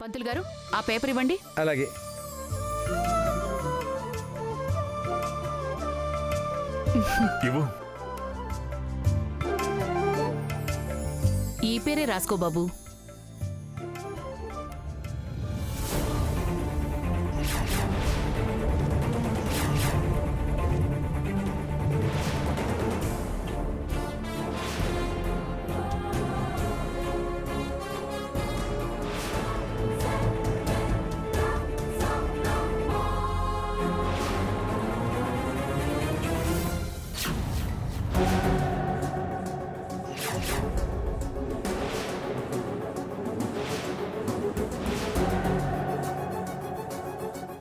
పంతులు గారు ఆ పేపర్ ఇవ్వండి. అలాగే. ఇవ్వు. ఈ పేరే రాసుకో బాబు.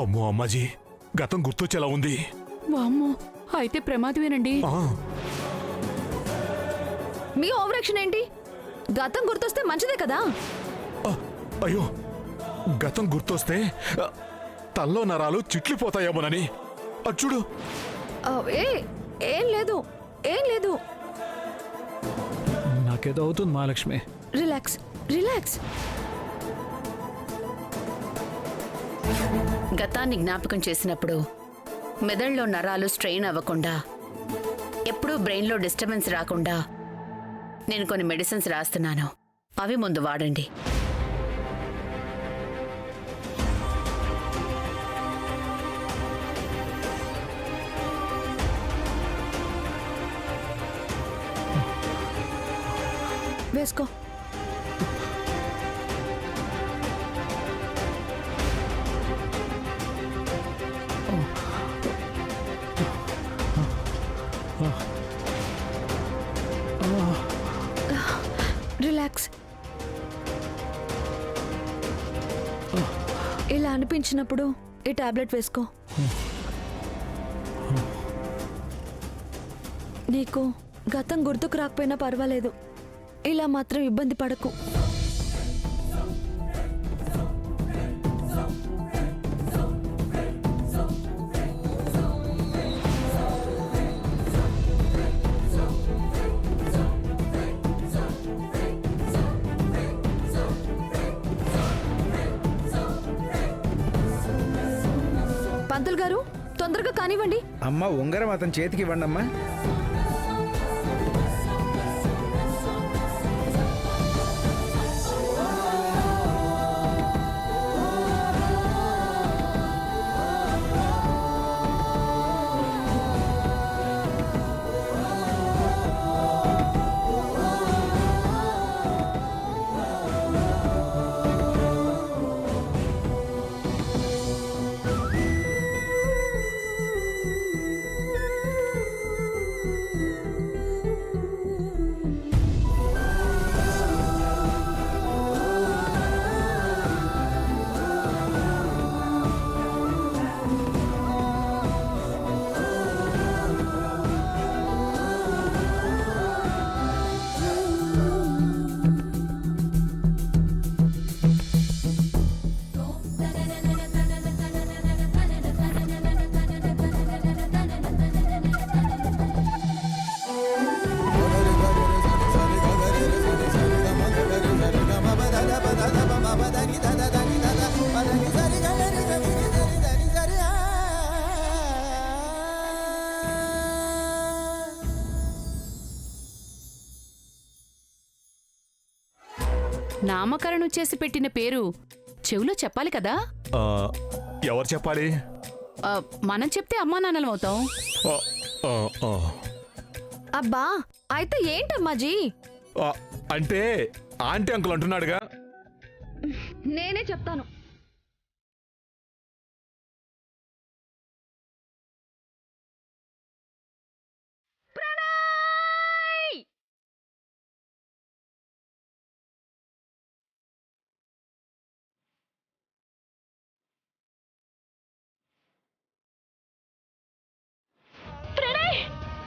అమ్మో అమ్మాజీ, గతం గుర్తొచ్చేలా ఉంది. వామ్మో, అయితే ప్రమాదమేనండి. మీ ఓవరాక్షన్ ఏంటి? గతం గుర్తొస్తే మంచిదే కదా. అయ్యో, గతం గుర్తొస్తే తల్లో నరాలు చిట్లిపోతాయేమోనని. చూడు. ఏం లేదు, ఏం లేదు. నాకేదో అవుతుంది మహాలక్ష్మి. Relax, relax. గతాన్ని జ్ఞాపకం చేసినప్పుడు మెదడులో నరాలు స్ట్రెయిన్ అవ్వకుండా, ఎప్పుడూ బ్రెయిన్లో డిస్టర్బెన్స్ రాకుండా నేను కొన్ని మెడిసిన్స్ రాస్తున్నాను. అవి ముందు వాడండి. వేసుకో. రిలాక్స్. ఇలా అనిపించినప్పుడు ఈ టాబ్లెట్ వేసుకో. నీకు గతం గుర్తుకు రాకపోయినా పర్వాలేదు, ఇలా మాత్రం ఇబ్బంది పడకు. పంతులు గారు, తొందరగా కానివ్వండి. అమ్మ, ఉంగరం అతని చేతికి ఇవ్వండి అమ్మా. నామకరణం చేసి పెట్టిన పేరు చెవులో చెప్పాలి కదా. ఎవరు చెప్పాలి? మనం చెప్తే అమ్మా నాన్నలం అవుతాం. అబ్బా, అయితే ఏంటమ్మాజీ? అంటే ఆంటీ అంకుల్ అంటున్నాడుగా. నేనే చెప్తాను.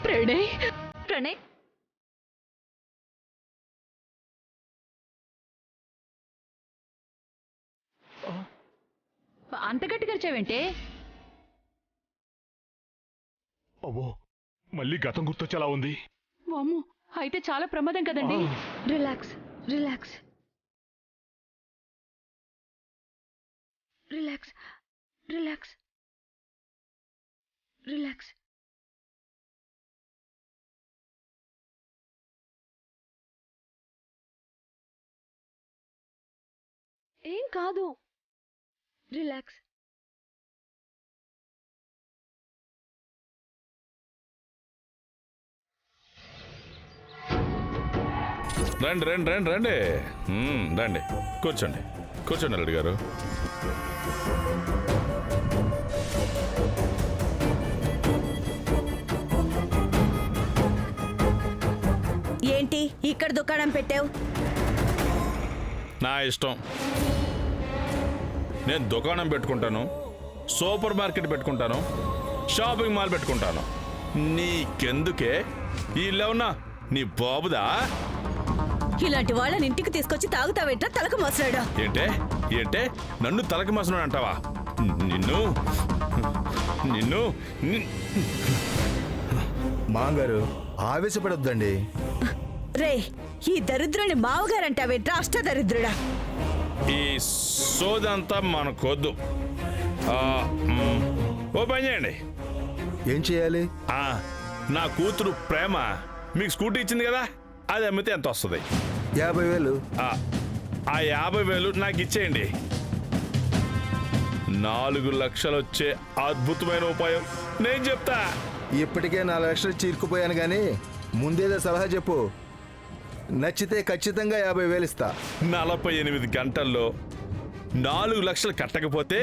ప్రణయ్, ప్రణయ్, అంత గట్టిగా అరిచావేంటే? అవ్వో, మళ్ళీ గతం గుర్తొచ్చేలా ఉంది. వామ్మో, అయితే చాలా ప్రమాదం కదండి. Relax, relax. Relax relax relax. ఏం కాదు, రిలాక్స్. రండి రండి రండి రండి రండి, కూర్చోండి కూర్చోండి అల్లుడు గారు. ఏంటి ఇక్కడ దుకాణం పెట్టావు? నా ఇష్టం. నేను దుకాణం పెట్టుకుంటాను, సూపర్ మార్కెట్ పెట్టుకుంటాను, షాపింగ్ మాల్ పెట్టుకుంటాను. నీకెందుకే? ఈ లేవున్నా నీ బాబుదా? ఇలాంటి వాళ్ళని ఇంటికి తీసుకొచ్చి తాగుతావేంట్రా తలకు మోసరాడా? ఏంటే ఏంటే నన్ను తలకి మసనాడు అంటావా? నిన్ను నిన్ను ని- మాంగారు ఆవేశపడొద్దండి. రే, ఈ దరిద్రుని మావగారంటావేంట్రా అష్టదరిద్రుడా? ఈ సోదంతా మనకొద్దు. ఆ, ఓ పని చేయండి. ఏం చేయాలి? నా కూతురు ప్రేమ మీకు స్కూటీ ఇచ్చింది కదా, అది అమ్మితే ఎంత వస్తుంది? 50,000. ఆ 50,000 నాకు ఇచ్చేయండి. 4 లక్షలు వచ్చే అద్భుతమైన ఉపాయం నేను చెప్తా. ఇప్పటికే 4 లక్షలు చీరుకుపోయాను కానీ ముందేదో సలహా చెప్పు. నచ్చితే ఖచ్చితంగా 50,000 ఇస్తా. 48 గంటల్లో 4 లక్షలు కట్టకపోతే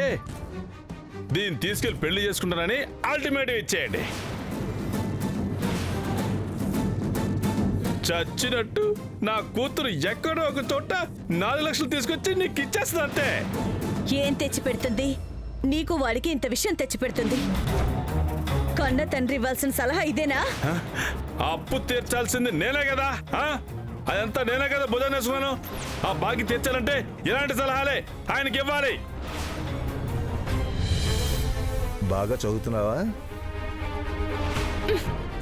దీన్ని తీసుకెళ్లి పెళ్లి చేసుకుంటానని అల్టిమేటివ్ ఇచ్చేయండి. చచ్చినట్టు నా కూతురు ఎక్కడో ఒక చోట 4 లక్షలు తీసుకొచ్చి నీకు ఇచ్చేస్తుంది అంతే. ఏం తెచ్చి పెడుతుంది నీకు? వాడికి ఇంత విషయం తెచ్చి పెడుతుంది. కన్న తండ్రి ఇవ్వాల్సిన సలహా ఇదేనా? అప్పు తీర్చాల్సింది నేనే కదా, అదంతా నేనే కదా బుధం వేసుకున్నాను. ఆ బాకీ తీర్చాలంటే ఇలాంటి సలహాలే ఆయనకి ఇవ్వాలి. బాగా చదువుతున్నావా?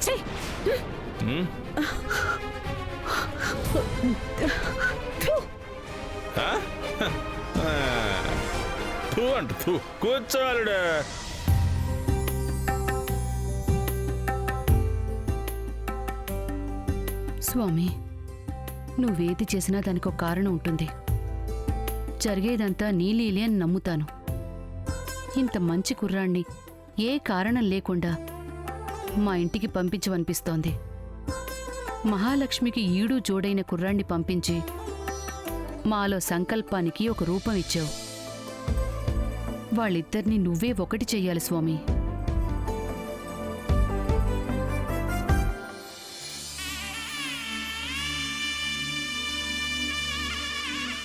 ఛీ! తూ అంట తూ, కూర్చోవాలుడు. స్వామి, నువ్వేది చేసినా దానికి ఒక కారణం ఉంటుంది. జరిగేదంతా నీ లీలే అని నమ్ముతాను. ఇంత మంచి కుర్రాణ్ణి ఏ కారణం లేకుండా మా ఇంటికి పంపించవనిపిస్తోంది. మహాలక్ష్మికి ఈడు జోడైన కుర్రాణ్ణి పంపించి మాలో సంకల్పానికి ఒక రూపం ఇచ్చావు. వాళ్ళిద్దరినీ నువ్వే ఒకటి చెయ్యాలి స్వామి.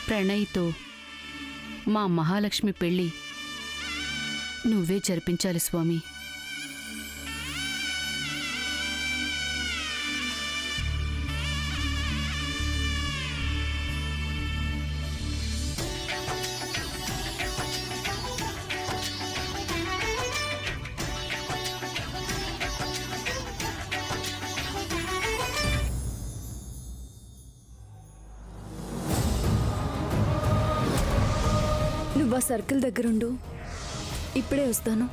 ప్రణయ్తో మా మహాలక్ష్మి పెళ్ళి నువ్వే జరిపించాలి స్వామి. నువ్వు ఆ సర్కిల్ దగ్గరుండు, ఇప్పుడే వస్తాను.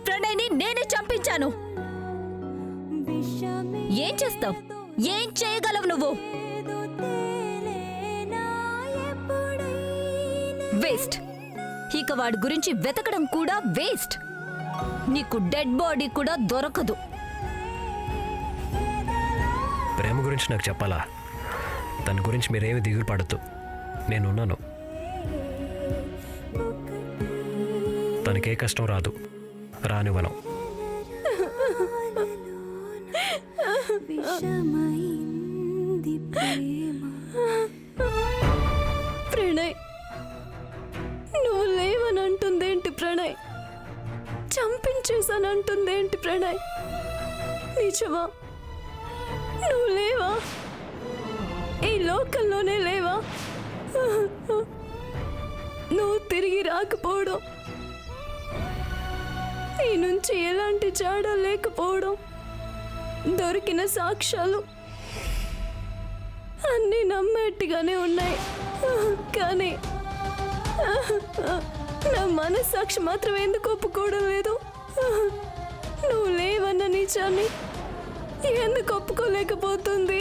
ప్రణయ్ని నేనే చంపించాను. ఏం చేస్తావు? ఏం చేయగలవు నువ్వు? వేస్ట్. ఇక వాడి గురించి వెతకడం కూడా వేస్ట్. నీకు డెడ్ బాడీ కూడా దొరకదు. ప్రేమ గురించి నాకు చెప్పాలా? దాని గురించి మీరేమి దిగులు పడద్దు, నేనున్నాను. తనకే కష్టం రాదు, రానివ్వను. ప్రణయ్, నువ్వు లేవనంటుందేంటి ప్రణయ్? చంపించేసానంటుందేంటి ప్రణయ్? నిజమా? నువ్వు లేవా? ఈ లోకంలోనే లేవా? నువ్వు తిరిగి రాకపోవడం, నీ నుంచి ఎలాంటి జాడ లేకపోవడం, దొరికిన సాక్ష్యాలు అన్నీ నమ్మేట్టుగానే ఉన్నాయి. కానీ నా మనస్సాక్షి మాత్రం ఎందుకు ఒప్పుకోవడం లేదు? నువ్వు లేవన్న నిజాన్ని ఎందుకు ఒప్పుకోలేకపోతుంది?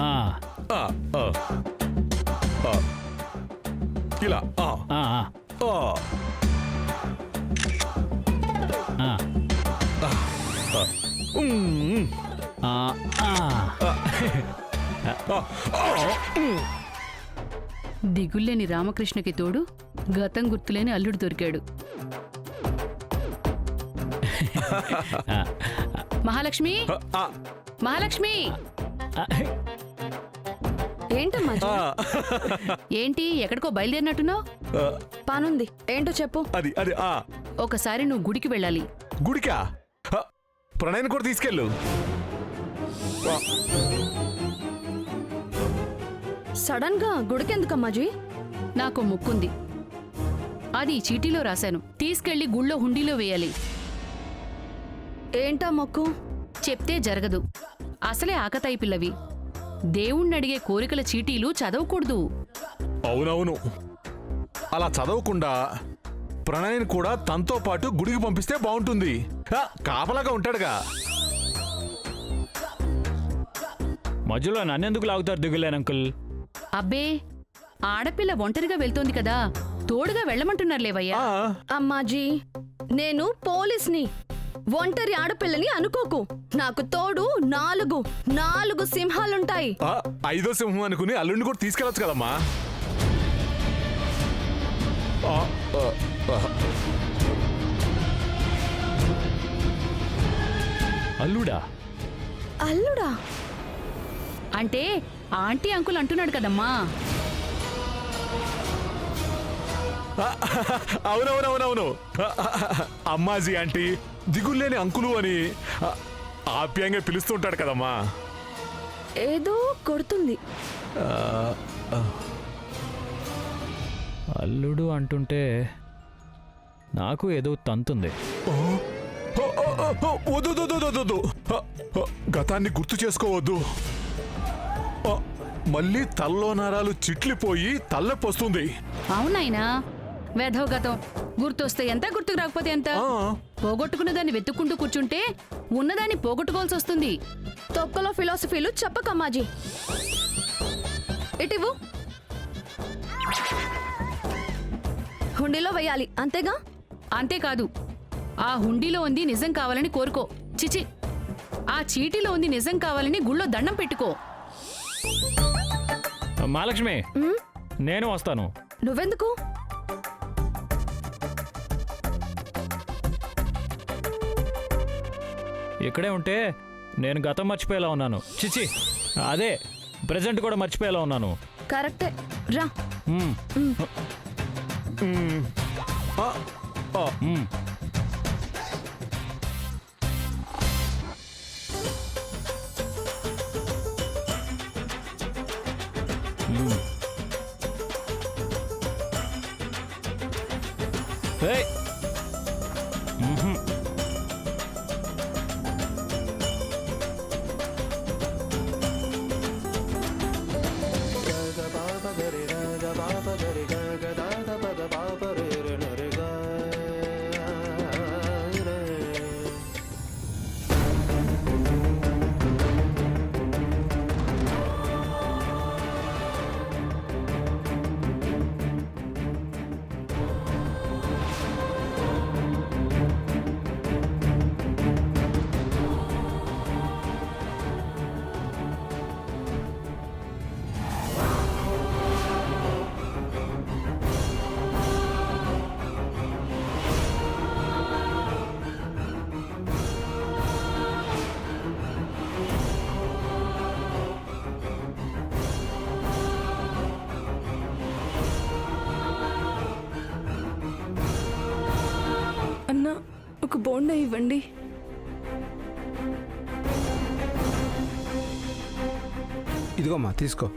ఆ, ఆ, ఇలా ఆ, ఆ, ఆ. దిగుల్లేని రామకృష్ణకి తోడు గతం గుర్తులేని అల్లుడు దొరికాడు. మహాలక్ష్మి, మహాలక్ష్మి! ఏంటమ్మా? ఏంటి ఎక్కడికో బయలుదేరినట్టున్నావు? పనుంది, ఏంటో చెప్పు. అది అది ఆ ఒకసారి నువ్వు గుడికి వెళ్ళాలి. గుడికా? ప్రణయ్ని కూడా తీసుకెళ్ళు. సడన్ గా గుడికెందుకమ్మాజీ? నాకు ముక్కుంది, అది ఈ చీటీలో రాశాను. తీసుకెళ్లి గుళ్ళో హుండీలో వేయాలి. ఏంటా మొక్కు? చెప్తే జరగదు. అసలే ఆకతాయి పిల్లవి. దేవుణ్ణి అడిగే కోరికల చీటీలు చదవకూడదు. అవునవును, అలా చదవకుండా ప్రణయ్ని కూడా తనతో పాటు గుడికి పంపిస్తే బాగుంటుంది. కాపలాగా ఉంటాడుగా. మధ్యలో నన్నెందుకు లాగుతారు దిగులేని అంకుల్? అబ్బే, ఆడపిల్ల ఒంటరిగా వెళ్తోంది కదా, తోడుగా వెళ్ళమంటున్నారు లేవయ్యా. అమ్మాజీ, నేను పోలీస్ని, ఒంటరి ఆడపిల్లని అనుకోకు. నాకు తోడు నాలుగు సింహాలుంటాయి. ఐదో సింహం అనుకుని అల్లుడిని కూడా తీసుకెళ్ళచ్చు కదమ్మా. అల్లుడా? అల్లుడా అంటే ఆంటీ అంకుల్ అంటున్నాడు కదమ్మా. అవునవునవునవును, అమ్మాజీ ఆంటీ దిగులేని అంకులు అని ఆప్యాయంగా పిలుస్తుంటాడు కదమ్మా. ఏదో కొడుతుంది. అల్లుడు అంటుంటే నాకు ఏదో తంతుంది. వద్దు, గతాన్ని గుర్తు చేసుకోవద్దు. మళ్ళీ తల్లో నరాలు చిట్లిపోయి తలనొప్పి వస్తుంది. అవునాయినా, వేధవ గతం గుర్తొస్తే ఎంత, గుర్తుకు రాకపోతే ఎంత. పోగొట్టుకున్న దాన్ని వెతుక్కుంటూ కూర్చుంటే ఉన్నదాన్ని పోగొట్టుకోవాల్సి వస్తుంది. తొక్కలో ఫిలాసఫీలు చెప్పకమ్మాజీ. ఇటివు, హుండీలో వేయాలి, అంతేగా? అంతేకాదు, ఆ హుండీలో ఉంది నిజం కావాలని కోరుకో. చిచి, ఆ చీటీలో ఉంది నిజం కావాలని గుళ్ళో దండం పెట్టుకో. మహాలక్ష్మి, నేను వస్తాను. నువ్వెందుకు? ఇక్కడే ఉంటే నేను గతం మర్చిపోయేలా ఉన్నాను. చిచి, అదే ప్రెజెంట్ కూడా మర్చిపోయేలా ఉన్నాను. కరెక్టే, రా. ఏయ్! మ్మ్హ్మ్. అన్న ఒక బోండా ఇవ్వండి. ఇదిగోమ్మా తీసుకో.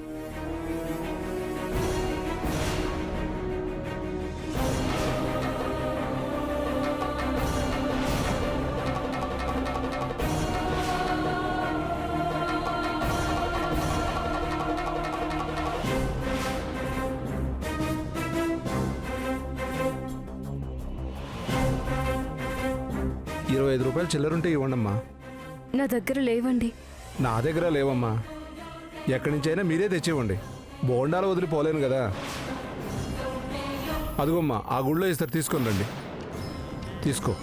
₹25 చిల్లరుంటే ఇవ్వండమ్మా. నా దగ్గర లేవండి. నా దగ్గర లేవమ్మా. ఎక్కడి నుంచైనా మీరే తెచ్చివ్వండి. బోండాలు వదిలిపోలేను కదా. అదిగోమ్మా ఆ గుళ్ళో ఇస్తారు, తీసుకొని రండి. తీసుకో.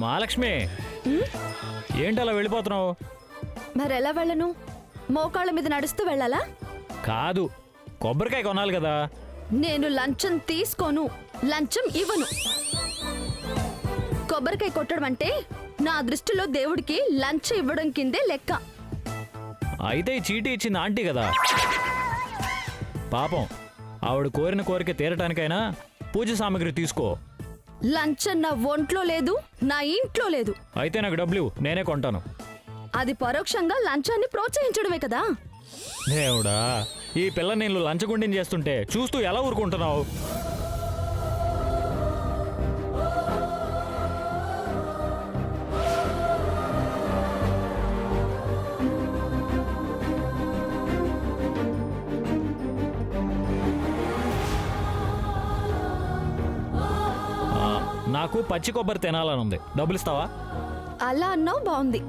మహాలక్ష్మి, ఏంటి అలా వెళ్ళిపోతున్నావు? మరి ఎలా వెళ్ళను? మోకాళ్ళ మీద నడుస్తూ వెళ్ళాలా? కాదు, కొబ్బరికాయ కొనాలి కదా. నేను లంచం తీసుకోను, లంచం ఇవ్వను. కొబ్బరికాయ కొట్టడం అంటే నా దృష్టిలో దేవుడికి లంచం ఇవ్వడం కిందే లెక్క. అయితే ఈ చీటీ ఇచ్చింది ఆంటీ కదా. పాపం, ఆవిడ కోరిన కోరిక తీరటానికైనా పూజ సామాగ్రి తీసుకో. లంచం నా ఒంట్లో లేదు, నా ఇంట్లో లేదు. అయితే నాకు డబ్బులు ఇవ్వు, నేనే కొంటాను. అది పరోక్షంగా లంచాన్ని ప్రోత్సహించడమే కదా. దేవుడా, ఈ పిల్ల నేను లంచగొండిని చేస్తుంటే చూస్తూ ఎలా ఊరుకుంటున్నావు? నాకు పచ్చి కొబ్బరి తినాలని ఉంది, డబ్బులు ఇస్తావా? అలా అన్నావు, బాగుంది.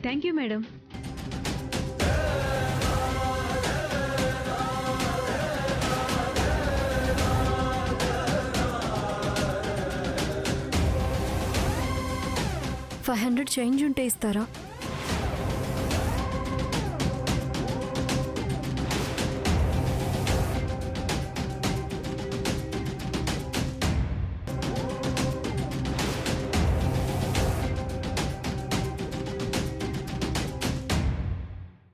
Thank you madam. $500 చేంజ్ ఉంటే ఇస్తారా?